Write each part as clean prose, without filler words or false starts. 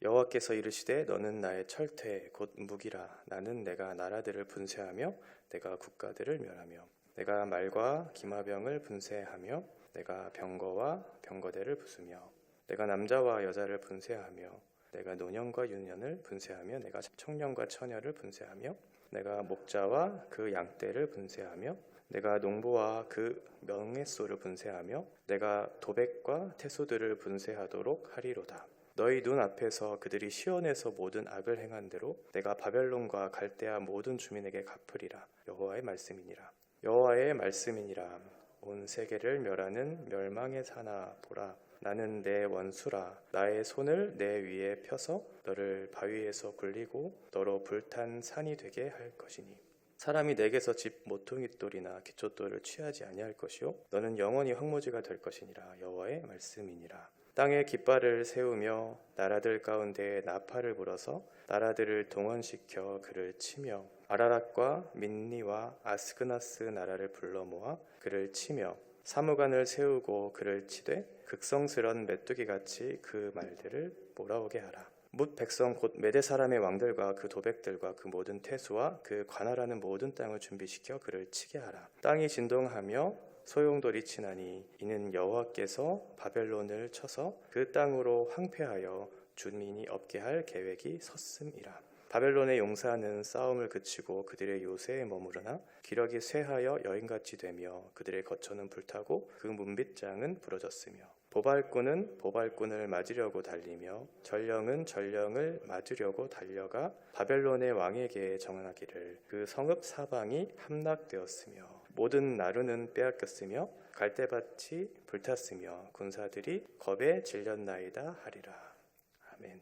여호와께서 이르시되 너는 나의 철퇴 곧 무기라. 나는 내가 나라들을 분쇄하며 내가 국가들을 멸하며 내가 말과 기마병을 분쇄하며 내가 병거와 병거대를 부수며 내가 남자와 여자를 분쇄하며 내가 노년과 유년을 분쇄하며 내가 청년과 처녀를 분쇄하며 내가 목자와 그 양떼를 분쇄하며 내가 농부와 그 명예소를 분쇄하며 내가 도백과 태소들을 분쇄하도록 하리로다. 너희 눈 앞에서 그들이 시온에서 모든 악을 행한 대로 내가 바벨론과 갈대아 모든 주민에게 갚으리라. 여호와의 말씀이니라. 여호와의 말씀이니라. 온 세계를 멸하는 멸망의 사나 보라. 나는 내 원수라. 나의 손을 내 위에 펴서 너를 바위에서 굴리고 너로 불탄 산이 되게 할 것이니 사람이 내게서 집 모퉁이돌이나 기초돌을 취하지 아니할 것이요 너는 영원히 황무지가 될 것이니라. 여호와의 말씀이니라. 땅에 깃발을 세우며 나라들 가운데 나팔을 불어서 나라들을 동원시켜 그를 치며 아라랏과 민니와 아스그나스 나라를 불러 모아 그를 치며 사무관을 세우고 그를 치되 극성스런 메뚜기같이 그 말들을 몰아오게 하라. 뭇 백성 곧 메대 사람의 왕들과 그 도백들과 그 모든 태수와 그 관할하는 모든 땅을 준비시켜 그를 치게 하라. 땅이 진동하며 소용돌이 치나니 이는 여호와께서 바벨론을 쳐서 그 땅으로 황폐하여 주민이 없게 할 계획이 섰음이라. 바벨론의 용사는 싸움을 그치고 그들의 요새에 머무르나 기력이 쇠하여 여인같이 되며 그들의 거처는 불타고 그 문빗장은 부러졌으며 보발꾼은 보발꾼을 맞으려고 달리며 전령은 전령을 맞으려고 달려가 바벨론의 왕에게 정하기를 그 성읍 사방이 함락되었으며 모든 나루는 빼앗겼으며 갈대밭이 불탔으며 군사들이 겁에 질렸나이다 하리라. 아멘.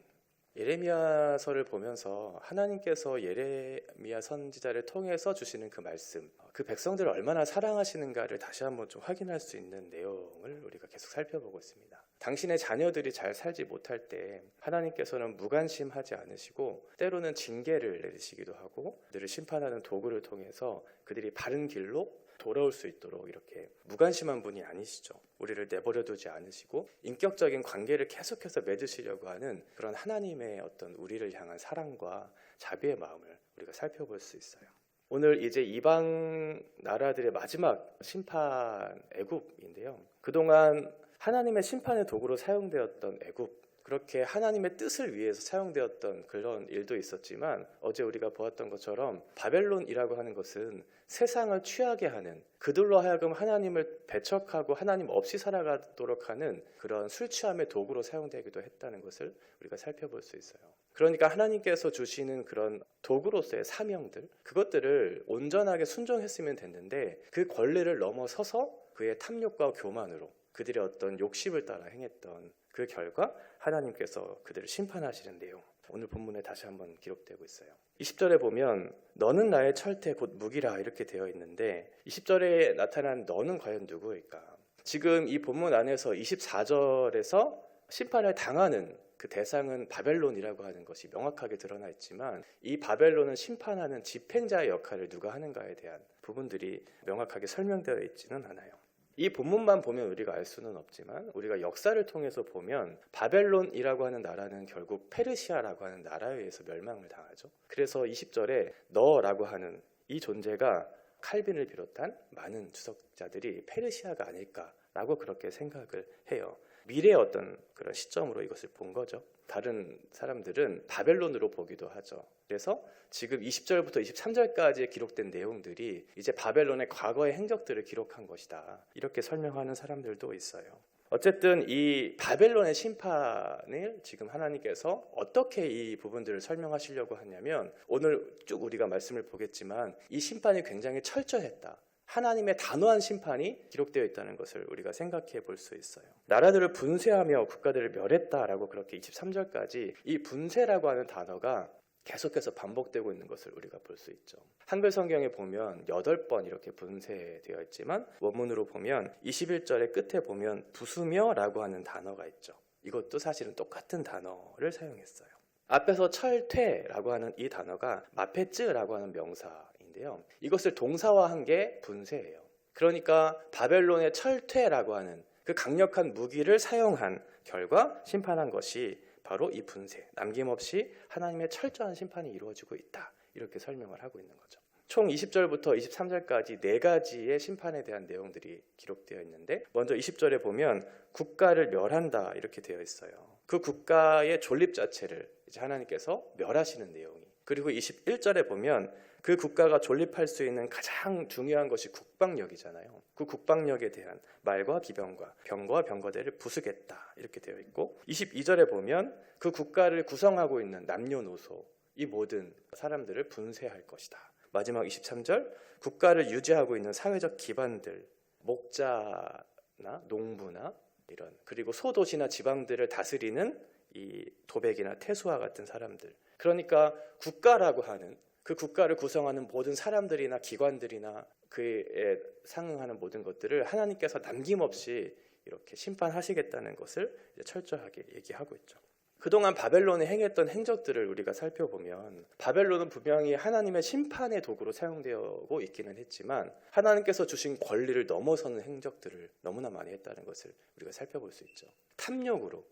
예레미야서를 보면서 하나님께서 예레미야 선지자를 통해서 주시는 그 말씀, 그 백성들을 얼마나 사랑하시는가를 다시 한번 좀 확인할 수 있는 내용을 우리가 계속 살펴보고 있습니다. 당신의 자녀들이 잘 살지 못할 때 하나님께서는 무관심하지 않으시고 때로는 징계를 내리시기도 하고 그들을 심판하는 도구를 통해서 그들이 바른 길로 돌아올 수 있도록 이렇게 무관심한 분이 아니시죠. 우리를 내버려두지 않으시고 인격적인 관계를 계속해서 맺으시려고 하는 그런 하나님의 어떤 우리를 향한 사랑과 자비의 마음을 우리가 살펴볼 수 있어요. 오늘 이제 이방 나라들의 마지막 심판 애굽인데요. 그동안 하나님의 심판의 도구로 사용되었던 애굽, 그렇게 하나님의 뜻을 위해서 사용되었던 그런 일도 있었지만 어제 우리가 보았던 것처럼 바벨론이라고 하는 것은 세상을 취하게 하는, 그들로 하여금 하나님을 배척하고 하나님 없이 살아가도록 하는 그런 술 취함의 도구로 사용되기도 했다는 것을 우리가 살펴볼 수 있어요. 그러니까 하나님께서 주시는 그런 도구로서의 사명들, 그것들을 온전하게 순종했으면 됐는데 그 권리를 넘어서서 그의 탐욕과 교만으로 그들의 어떤 욕심을 따라 행했던 그 결과 하나님께서 그들을 심판하시는 내용, 오늘 본문에 다시 한번 기록되고 있어요. 20절에 보면 너는 나의 철퇴 곧 무기라 이렇게 되어 있는데 20절에 나타난 너는 과연 누구일까? 지금 이 본문 안에서 24절에서 심판을 당하는 그 대상은 바벨론이라고 하는 것이 명확하게 드러나 있지만 이 바벨론은 심판하는 집행자의 역할을 누가 하는가에 대한 부분들이 명확하게 설명되어 있지는 않아요. 이 본문만 보면 우리가 알 수는 없지만 우리가 역사를 통해서 보면 바벨론이라고 하는 나라는 결국 페르시아라고 하는 나라에 의해서 멸망을 당하죠. 그래서 20절에 너라고 하는 이 존재가 칼빈을 비롯한 많은 주석자들이 페르시아가 아닐까라고 그렇게 생각을 해요. 미래의 어떤 그런 시점으로 이것을 본 거죠. 다른 사람들은 바벨론으로 보기도 하죠. 그래서 지금 20절부터 23절까지 기록된 내용들이 이제 바벨론의 과거의 행적들을 기록한 것이다. 이렇게 설명하는 사람들도 있어요. 어쨌든 이 바벨론의 심판을 지금 하나님께서 어떻게 이 부분들을 설명하시려고 하냐면 오늘 쭉 우리가 말씀을 보겠지만 이 심판이 굉장히 철저했다. 하나님의 단호한 심판이 기록되어 있다는 것을 우리가 생각해 볼 수 있어요. 나라들을 분쇄하며 국가들을 멸했다라고 그렇게 23절까지 이 분쇄라고 하는 단어가 계속해서 반복되고 있는 것을 우리가 볼 수 있죠. 한글 성경에 보면 8번 이렇게 분쇄되어 있지만 원문으로 보면 21절의 끝에 보면 부수며라고 하는 단어가 있죠. 이것도 사실은 똑같은 단어를 사용했어요. 앞에서 철퇴라고 하는 이 단어가 마페츠라고 하는 명사인데요. 이것을 동사화한 게 분쇄예요. 그러니까 바벨론의 철퇴라고 하는 그 강력한 무기를 사용한 결과 심판한 것이 바로 이 분쇄, 남김없이 하나님의 철저한 심판이 이루어지고 있다. 이렇게 설명을 하고 있는 거죠. 총 20절부터 23절까지 4가지의 심판에 대한 내용들이 기록되어 있는데, 먼저 20절에 보면 국가를 멸한다 이렇게 되어 있어요. 그 국가의 존립 자체를 이제 하나님께서 멸하시는 내용이. 그리고 21절에 보면 그 국가가 존립할 수 있는 가장 중요한 것이 국방력이잖아요. 그 국방력에 대한 말과 기병과 병거와 병거대를 부수겠다 이렇게 되어 있고, 22절에 보면 그 국가를 구성하고 있는 남녀노소 이 모든 사람들을 분쇄할 것이다. 마지막 23절, 국가를 유지하고 있는 사회적 기반들, 목자나 농부나 이런, 그리고 소도시나 지방들을 다스리는 이 도백이나 태수와 같은 사람들, 그러니까 국가라고 하는 그 국가를 구성하는 모든 사람들이나 기관들이나 그에 상응하는 모든 것들을 하나님께서 남김없이 이렇게 심판하시겠다는 것을 철저하게 얘기하고 있죠. 그동안 바벨론이 행했던 행적들을 우리가 살펴보면 바벨론은 분명히 하나님의 심판의 도구로 사용되고 있기는 했지만 하나님께서 주신 권리를 넘어서는 행적들을 너무나 많이 했다는 것을 우리가 살펴볼 수 있죠. 탐욕으로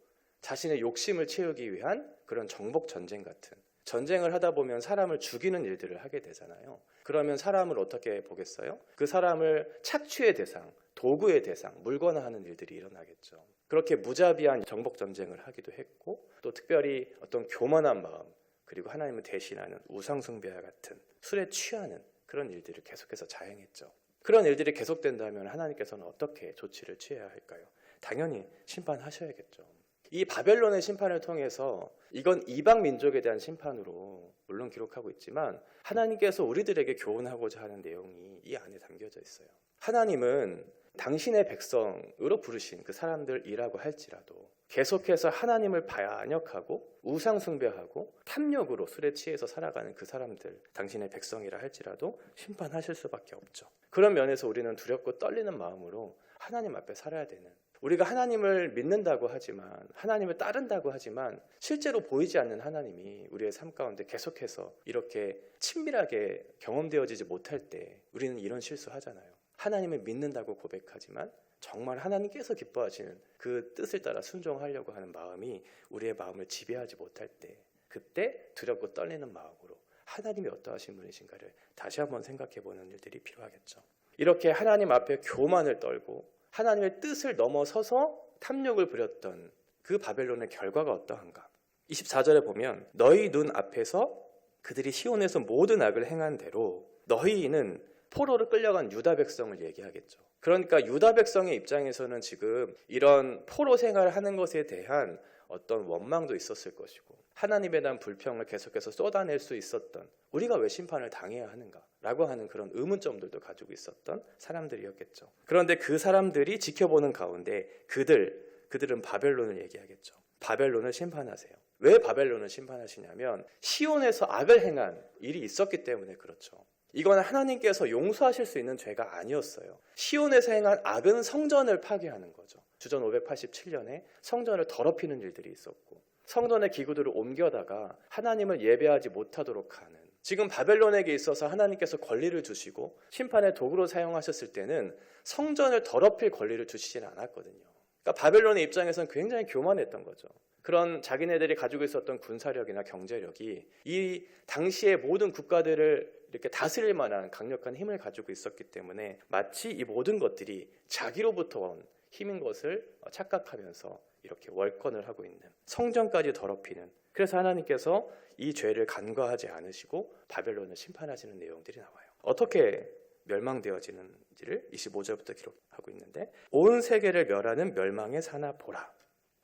자신의 욕심을 채우기 위한 그런 정복 전쟁 같은, 전쟁을 하다 보면 사람을 죽이는 일들을 하게 되잖아요. 그러면 사람을 어떻게 보겠어요? 그 사람을 착취의 대상, 도구의 대상, 물건화하는 일들이 일어나겠죠. 그렇게 무자비한 정복 전쟁을 하기도 했고, 또 특별히 어떤 교만한 마음, 그리고 하나님을 대신하는 우상 숭배와 같은 술에 취하는 그런 일들을 계속해서 자행했죠. 그런 일들이 계속된다면 하나님께서는 어떻게 조치를 취해야 할까요? 당연히 심판하셔야겠죠. 이 바벨론의 심판을 통해서, 이건 이방 민족에 대한 심판으로 물론 기록하고 있지만 하나님께서 우리들에게 교훈하고자 하는 내용이 이 안에 담겨져 있어요. 하나님은 당신의 백성으로 부르신 그 사람들이라고 할지라도 계속해서 하나님을 반역하고 우상 숭배하고 탐욕으로 술에 취해서 살아가는 그 사람들, 당신의 백성이라 할지라도 심판하실 수밖에 없죠. 그런 면에서 우리는 두렵고 떨리는 마음으로 하나님 앞에 살아야 되는, 우리가 하나님을 믿는다고 하지만, 하나님을 따른다고 하지만 실제로 보이지 않는 하나님이 우리의 삶 가운데 계속해서 이렇게 친밀하게 경험되어지지 못할 때 우리는 이런 실수하잖아요. 하나님을 믿는다고 고백하지만 정말 하나님께서 기뻐하시는 그 뜻을 따라 순종하려고 하는 마음이 우리의 마음을 지배하지 못할 때, 그때 두렵고 떨리는 마음으로 하나님이 어떠하신 분이신가를 다시 한번 생각해보는 일들이 필요하겠죠. 이렇게 하나님 앞에 교만을 떨고 하나님의 뜻을 넘어서서 탐욕을 부렸던 그 바벨론의 결과가 어떠한가? 24절에 보면 너희 눈 앞에서 그들이 시온에서 모든 악을 행한 대로 너희는 포로로 끌려간 유다 백성을 얘기하겠죠. 그러니까 유다 백성의 입장에서는 지금 이런 포로 생활을 하는 것에 대한 어떤 원망도 있었을 것이고, 하나님에 대한 불평을 계속해서 쏟아낼 수 있었던, 우리가 왜 심판을 당해야 하는가 라고 하는 그런 의문점들도 가지고 있었던 사람들이었겠죠. 그런데 그 사람들이 지켜보는 가운데 그들은 바벨론을 얘기하겠죠. 바벨론을 심판하세요. 왜 바벨론을 심판하시냐면 시온에서 악을 행한 일이 있었기 때문에 그렇죠. 이건 하나님께서 용서하실 수 있는 죄가 아니었어요. 시온에서 행한 악은 성전을 파괴하는 거죠. 주전 587년에 성전을 더럽히는 일들이 있었고, 성전의 기구들을 옮겨다가 하나님을 예배하지 못하도록 하는, 지금 바벨론에게 있어서 하나님께서 권리를 주시고 심판의 도구로 사용하셨을 때는 성전을 더럽힐 권리를 주시지는 않았거든요. 그러니까 바벨론의 입장에서는 굉장히 교만했던 거죠. 그런 자기네들이 가지고 있었던 군사력이나 경제력이 이 당시의 모든 국가들을 이렇게 다스릴 만한 강력한 힘을 가지고 있었기 때문에 마치 이 모든 것들이 자기로부터 온 힘인 것을 착각하면서 이렇게 월권을 하고 있는, 성전까지 더럽히는, 그래서 하나님께서 이 죄를 간과하지 않으시고 바벨론을 심판하시는 내용들이 나와요. 어떻게 멸망되어지는지를 25절부터 기록하고 있는데, 온 세계를 멸하는 멸망의 산아 보라.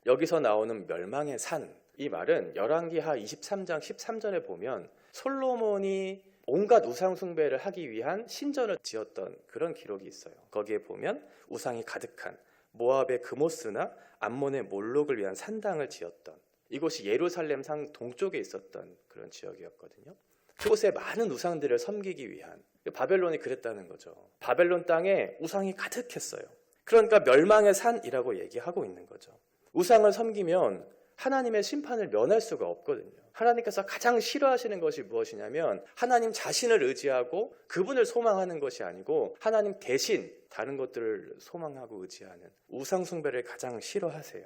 여기서 나오는 멸망의 산, 이 말은 열왕기하 23장 13절에 보면 솔로몬이 온갖 우상 숭배를 하기 위한 신전을 지었던 그런 기록이 있어요. 거기에 보면 우상이 가득한 모압의 그모스나 암몬의 몰록을 위한 산당을 지었던, 이곳이 예루살렘 상 동쪽에 있었던 그런 지역이었거든요. 그곳에 많은 우상들을 섬기기 위한, 바벨론이 그랬다는 거죠. 바벨론 땅에 우상이 가득했어요. 그러니까 멸망의 산이라고 얘기하고 있는 거죠. 우상을 섬기면 하나님의 심판을 면할 수가 없거든요. 하나님께서 가장 싫어하시는 것이 무엇이냐면 하나님 자신을 의지하고 그분을 소망하는 것이 아니고 하나님 대신 다른 것들을 소망하고 의지하는 우상 숭배를 가장 싫어하세요.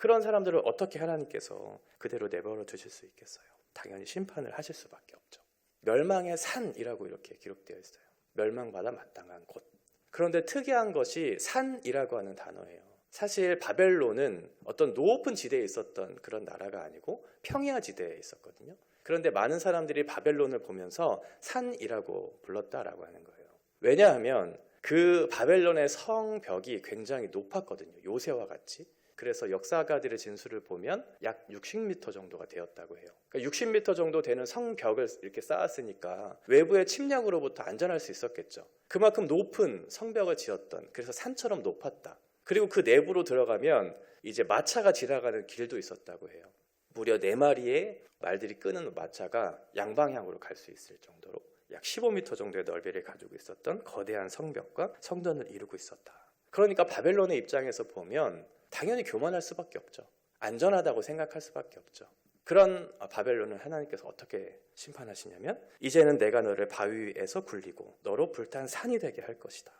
그런 사람들을 어떻게 하나님께서 그대로 내버려 두실 수 있겠어요? 당연히 심판을 하실 수밖에 없죠. 멸망의 산이라고 이렇게 기록되어 있어요. 멸망받아 마땅한 곳. 그런데 특이한 것이 산이라고 하는 단어예요. 사실 바벨론은 어떤 높은 지대에 있었던 그런 나라가 아니고 평야 지대에 있었거든요. 그런데 많은 사람들이 바벨론을 보면서 산이라고 불렀다라고 하는 거예요. 왜냐하면 그 바벨론의 성벽이 굉장히 높았거든요. 요새와 같이. 그래서 역사가들의 진술을 보면 약 60m 정도가 되었다고 해요. 그러니까 60m 정도 되는 성벽을 이렇게 쌓았으니까 외부의 침략으로부터 안전할 수 있었겠죠. 그만큼 높은 성벽을 지었던, 그래서 산처럼 높았다. 그리고 그 내부로 들어가면 이제 마차가 지나가는 길도 있었다고 해요. 무려 4마리의 말들이 끄는 마차가 양방향으로 갈 수 있을 정도로 약 15m 정도의 넓이를 가지고 있었던 거대한 성벽과 성전을 이루고 있었다. 그러니까 바벨론의 입장에서 보면 당연히 교만할 수밖에 없죠. 안전하다고 생각할 수밖에 없죠. 그런 바벨론을 하나님께서 어떻게 심판하시냐면 이제는 내가 너를 바위 위에서 굴리고 너로 불탄 산이 되게 할 것이다.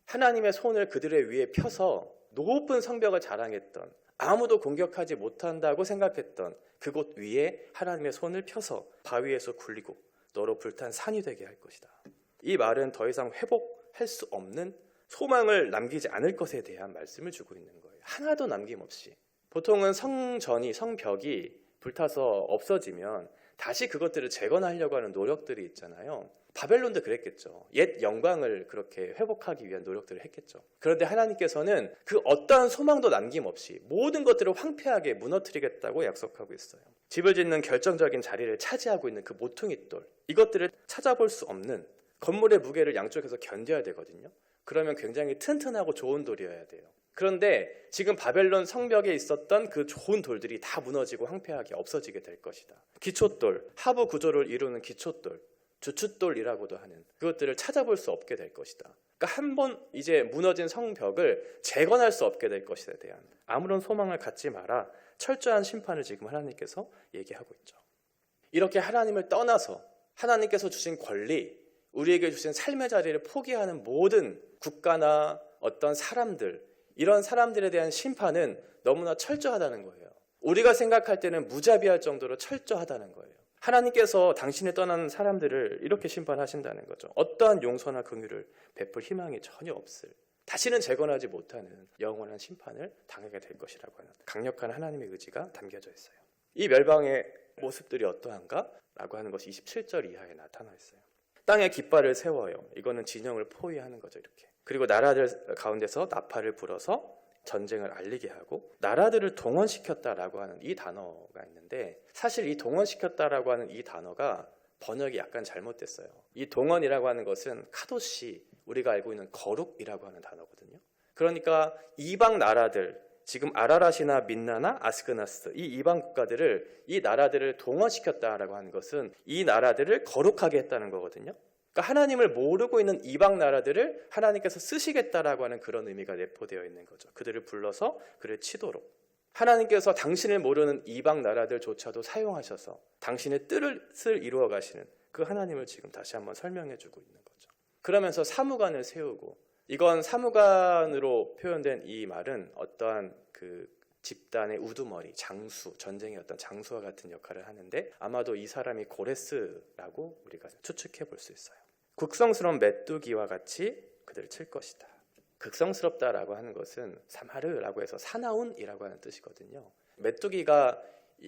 하나님의 손을 그들의 위에 펴서 높은 성벽을 자랑했던, 아무도 공격하지 못한다고 생각했던 그곳 위에 하나님의 손을 펴서 바위에서 굴리고 너로 불탄 산이 되게 할 것이다. 이 말은 더 이상 회복할 수 없는 소망을 남기지 않을 것에 대한 말씀을 주고 있는 거예요. 하나도 남김없이. 보통은 성벽이 불타서 없어지면 다시 그것들을 재건하려고 하는 노력들이 있잖아요. 바벨론도 그랬겠죠. 옛 영광을 그렇게 회복하기 위한 노력들을 했겠죠. 그런데 하나님께서는 그 어떠한 소망도 남김없이 모든 것들을 황폐하게 무너뜨리겠다고 약속하고 있어요. 집을 짓는 결정적인 자리를 차지하고 있는 그 모퉁이 돌, 이것들을 찾아볼 수 없는, 건물의 무게를 양쪽에서 견뎌야 되거든요. 그러면 굉장히 튼튼하고 좋은 돌이어야 돼요. 그런데 지금 바벨론 성벽에 있었던 그 좋은 돌들이 다 무너지고 황폐하게 없어지게 될 것이다. 기초돌, 하부 구조를 이루는 기초돌, 주춧돌이라고도 하는 그것들을 찾아볼 수 없게 될 것이다. 그러니까 한 번 이제 무너진 성벽을 재건할 수 없게 될 것에 대한 아무런 소망을 갖지 마라. 철저한 심판을 지금 하나님께서 얘기하고 있죠. 이렇게 하나님을 떠나서 하나님께서 주신 권리, 우리에게 주신 삶의 자리를 포기하는 모든 국가나 어떤 사람들, 이런 사람들에 대한 심판은 너무나 철저하다는 거예요. 우리가 생각할 때는 무자비할 정도로 철저하다는 거예요. 하나님께서 당신을 떠나는 사람들을 이렇게 심판하신다는 거죠. 어떠한 용서나 긍휼을 베풀 희망이 전혀 없을, 다시는 재건하지 못하는 영원한 심판을 당하게 될 것이라고 하는 강력한 하나님의 의지가 담겨져 있어요. 이 멸망의 모습들이 어떠한가? 라고 하는 것이 27절 이하에 나타나 있어요. 땅에 깃발을 세워요. 이거는 진영을 포위하는 거죠. 이렇게. 그리고 나라들 가운데서 나팔을 불어서 전쟁을 알리게 하고 나라들을 동원시켰다라고 하는 이 단어가 있는데, 사실 이 동원시켰다라고 하는 이 단어가 번역이 약간 잘못됐어요. 이 동원이라고 하는 것은 카도시, 우리가 알고 있는 거룩이라고 하는 단어거든요. 그러니까 이방 나라들, 지금 아라랏이나 민나나 아스그나스, 이 이방 국가들을, 이 나라들을 동원시켰다라고 하는 것은 이 나라들을 거룩하게 했다는 거거든요. 그러니까 하나님을 모르고 있는 이방 나라들을 하나님께서 쓰시겠다라고 하는 그런 의미가 내포되어 있는 거죠. 그들을 불러서 그를 치도록. 하나님께서 당신을 모르는 이방 나라들조차도 사용하셔서 당신의 뜻을 이루어 가시는 그 하나님을 지금 다시 한번 설명해 주고 있는 거죠. 그러면서 사무관을 세우고, 이건 사무관으로 표현된 이 말은 어떠한 그 집단의 우두머리, 장수, 전쟁의 어떤 장수와 같은 역할을 하는데, 아마도 이 사람이 고레스라고 우리가 추측해 볼 수 있어요. 극성스러운 메뚜기와 같이 그들을 칠 것이다. 극성스럽다라고 하는 것은 사마르라고 해서 사나운이라고 하는 뜻이거든요. 메뚜기가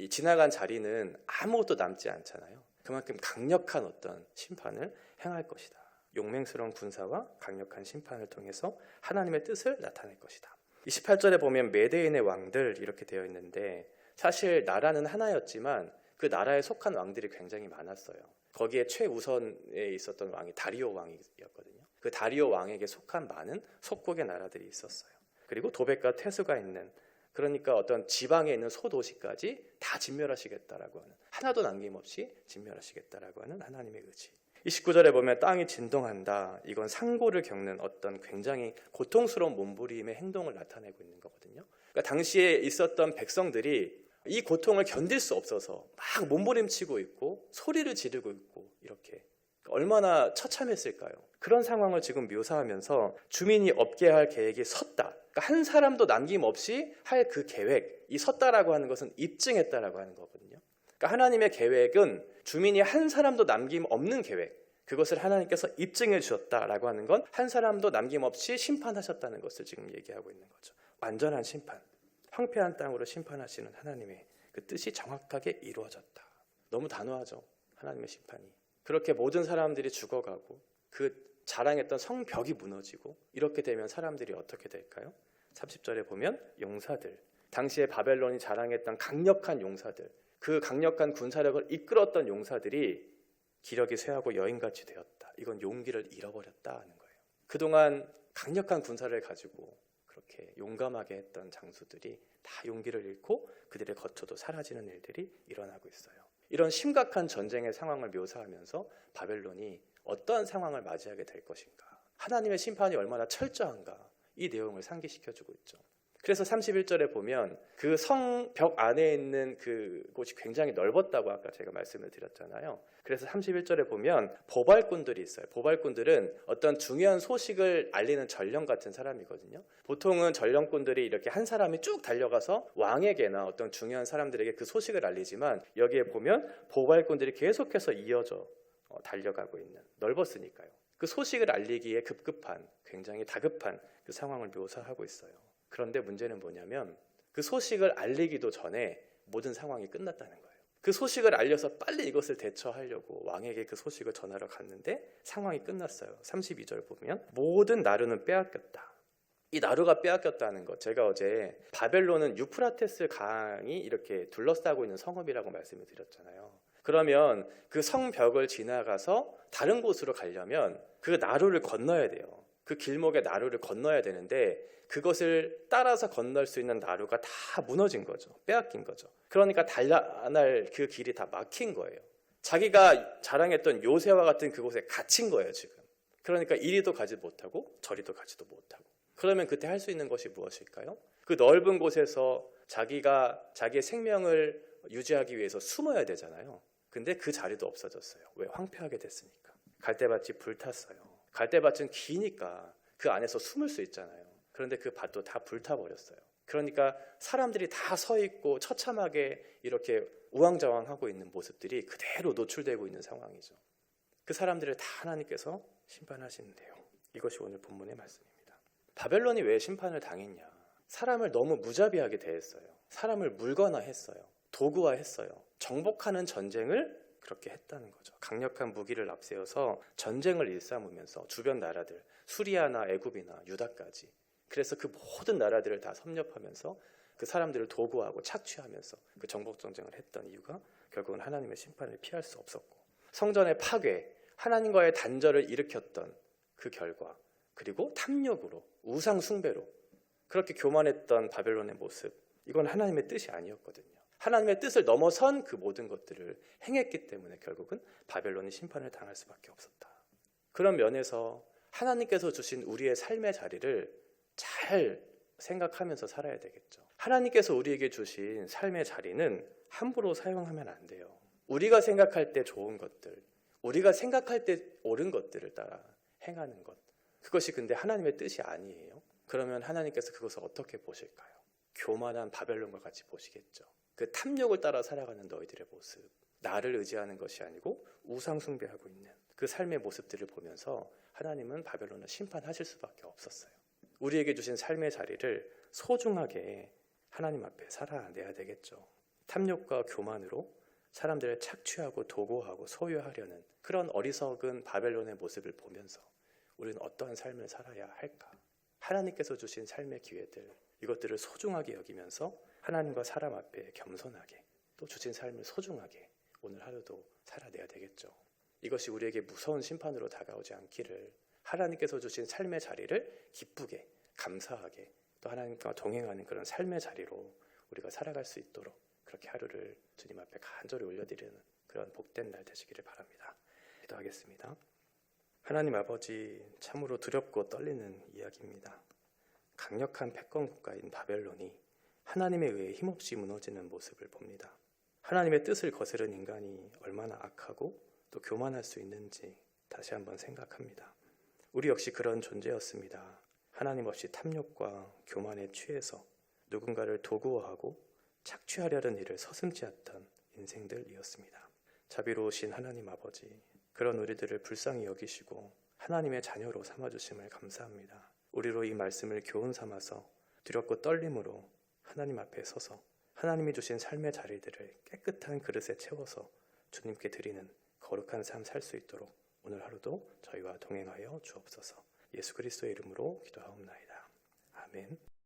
지나간 자리는 아무것도 남지 않잖아요. 그만큼 강력한 어떤 심판을 행할 것이다. 용맹스러운 군사와 강력한 심판을 통해서 하나님의 뜻을 나타낼 것이다. 28절에 보면 메데인의 왕들 이렇게 되어 있는데, 사실 나라는 하나였지만 그 나라에 속한 왕들이 굉장히 많았어요. 거기에 최우선에 있었던 왕이 다리오 왕이었거든요. 그 다리오 왕에게 속한 많은 속국의 나라들이 있었어요. 그리고 도백과 퇴수가 있는, 그러니까 어떤 지방에 있는 소도시까지 다 진멸하시겠다라고 하는, 하나도 남김없이 진멸하시겠다라고 하는 하나님의 의지. 29절에 보면 땅이 진동한다. 이건 상고를 겪는 어떤 굉장히 고통스러운 몸부림의 행동을 나타내고 있는 거거든요. 그러니까 당시에 있었던 백성들이 이 고통을 견딜 수 없어서 막 몸부림치고 있고 소리를 지르고 있고, 이렇게 얼마나 처참했을까요? 그런 상황을 지금 묘사하면서 주민이 없게 할 계획이 섰다. 그러니까 한 사람도 남김없이 할 그 계획, 이 섰다라고 하는 것은 입증했다라고 하는 거거든요. 그러니까 하나님의 계획은 주민이 한 사람도 남김없는 계획, 그것을 하나님께서 입증해 주셨다라고 하는 건 한 사람도 남김없이 심판하셨다는 것을 지금 얘기하고 있는 거죠. 완전한 심판, 황폐한 땅으로 심판하시는 하나님의 그 뜻이 정확하게 이루어졌다. 너무 단호하죠, 하나님의 심판이. 그렇게 모든 사람들이 죽어가고 그 자랑했던 성벽이 무너지고 이렇게 되면 사람들이 어떻게 될까요? 30절에 보면 용사들, 당시에 바벨론이 자랑했던 강력한 용사들, 그 강력한 군사력을 이끌었던 용사들이 기력이 쇠하고 여인같이 되었다. 이건 용기를 잃어버렸다 하는 거예요. 그동안 강력한 군사를 가지고 그렇게 용감하게 했던 장수들이 다 용기를 잃고 그들의 거처도 사라지는 일들이 일어나고 있어요. 이런 심각한 전쟁의 상황을 묘사하면서 바벨론이 어떠한 상황을 맞이하게 될 것인가, 하나님의 심판이 얼마나 철저한가, 이 내용을 상기시켜주고 있죠. 그래서 31절에 보면 그 성벽 안에 있는 그곳이 굉장히 넓었다고 아까 제가 말씀을 드렸잖아요. 그래서 31절에 보면 보발꾼들이 있어요. 보발꾼들은 어떤 중요한 소식을 알리는 전령 같은 사람이거든요. 보통은 전령꾼들이 이렇게 한 사람이 쭉 달려가서 왕에게나 어떤 중요한 사람들에게 그 소식을 알리지만, 여기에 보면 보발꾼들이 계속해서 이어져 달려가고 있는, 넓었으니까요. 그 소식을 알리기에 급급한, 굉장히 다급한 그 상황을 묘사하고 있어요. 그런데 문제는 뭐냐면 그 소식을 알리기도 전에 모든 상황이 끝났다는 거예요. 그 소식을 알려서 빨리 이것을 대처하려고 왕에게 그 소식을 전하러 갔는데 상황이 끝났어요. 32절 보면 모든 나루는 빼앗겼다. 이 나루가 빼앗겼다는 것, 제가 어제 바벨론은 유프라테스 강이 이렇게 둘러싸고 있는 성읍이라고 말씀을 드렸잖아요. 그러면 그 성벽을 지나가서 다른 곳으로 가려면 그 나루를 건너야 돼요. 그 길목의 나루를 건너야 되는데 그것을 따라서 건널 수 있는 나루가 다 무너진 거죠. 빼앗긴 거죠. 그러니까 달려날 그 길이 다 막힌 거예요. 자기가 자랑했던 요새와 같은 그곳에 갇힌 거예요, 지금. 그러니까 이리도 가지 못하고 저리도 가지도 못하고. 그러면 그때 할 수 있는 것이 무엇일까요? 그 넓은 곳에서 자기가 자기의 생명을 유지하기 위해서 숨어야 되잖아요. 근데 그 자리도 없어졌어요. 왜? 황폐하게 됐으니까. 갈대밭이 불탔어요. 갈대밭은 기니까 그 안에서 숨을 수 있잖아요. 그런데 그 밭도 다 불타버렸어요. 그러니까 사람들이 다 서 있고 처참하게 이렇게 우왕좌왕하고 있는 모습들이 그대로 노출되고 있는 상황이죠. 그 사람들을 다 하나님께서 심판하시는데요. 이것이 오늘 본문의 말씀입니다. 바벨론이 왜 심판을 당했냐? 사람을 너무 무자비하게 대했어요. 사람을 물건화했어요. 도구화했어요. 정복하는 전쟁을 그렇게 했다는 거죠. 강력한 무기를 앞세워서 전쟁을 일삼으면서 주변 나라들, 수리아나 애굽이나 유다까지, 그래서 그 모든 나라들을 다 섭렵하면서 그 사람들을 도구하고 착취하면서 그 정복 전쟁을 했던 이유가 결국은 하나님의 심판을 피할 수 없었고, 성전의 파괴, 하나님과의 단절을 일으켰던 그 결과, 그리고 탐욕으로, 우상 숭배로 그렇게 교만했던 바벨론의 모습, 이건 하나님의 뜻이 아니었거든요. 하나님의 뜻을 넘어선 그 모든 것들을 행했기 때문에 결국은 바벨론이 심판을 당할 수밖에 없었다. 그런 면에서 하나님께서 주신 우리의 삶의 자리를 잘 생각하면서 살아야 되겠죠. 하나님께서 우리에게 주신 삶의 자리는 함부로 사용하면 안 돼요. 우리가 생각할 때 좋은 것들, 우리가 생각할 때 옳은 것들을 따라 행하는 것, 그것이 근데 하나님의 뜻이 아니에요. 그러면 하나님께서 그것을 어떻게 보실까요? 교만한 바벨론과 같이 보시겠죠. 그 탐욕을 따라 살아가는 너희들의 모습, 나를 의지하는 것이 아니고 우상 숭배하고 있는 그 삶의 모습들을 보면서 하나님은 바벨론을 심판하실 수밖에 없었어요. 우리에게 주신 삶의 자리를 소중하게 하나님 앞에 살아내야 되겠죠. 탐욕과 교만으로 사람들을 착취하고 도구하고 소유하려는 그런 어리석은 바벨론의 모습을 보면서 우리는 어떠한 삶을 살아야 할까? 하나님께서 주신 삶의 기회들, 이것들을 소중하게 여기면서 하나님과 사람 앞에 겸손하게, 또 주신 삶을 소중하게 오늘 하루도 살아내야 되겠죠. 이것이 우리에게 무서운 심판으로 다가오지 않기를, 하나님께서 주신 삶의 자리를 기쁘게, 감사하게, 또 하나님과 동행하는 그런 삶의 자리로 우리가 살아갈 수 있도록 그렇게 하루를 주님 앞에 간절히 올려드리는 그런 복된 날 되시기를 바랍니다. 기도하겠습니다. 하나님 아버지, 참으로 두렵고 떨리는 이야기입니다. 강력한 패권 국가인 바벨론이 하나님에 의해 힘없이 무너지는 모습을 봅니다. 하나님의 뜻을 거스른 인간이 얼마나 악하고 또 교만할 수 있는지 다시 한번 생각합니다. 우리 역시 그런 존재였습니다. 하나님 없이 탐욕과 교만에 취해서 누군가를 도구화하고 착취하려는 일을 서슴지 않던 인생들이었습니다. 자비로우신 하나님 아버지, 그런 우리들을 불쌍히 여기시고 하나님의 자녀로 삼아주심을 감사합니다. 우리로 이 말씀을 교훈 삼아서 두렵고 떨림으로 하나님 앞에 서서 하나님이 주신 삶의 자리들을 깨끗한 그릇에 채워서 주님께 드리는 거룩한 삶 살 수 있도록 오늘 하루도 저희와 동행하여 주옵소서. 예수 그리스도의 이름으로 기도하옵나이다. 아멘.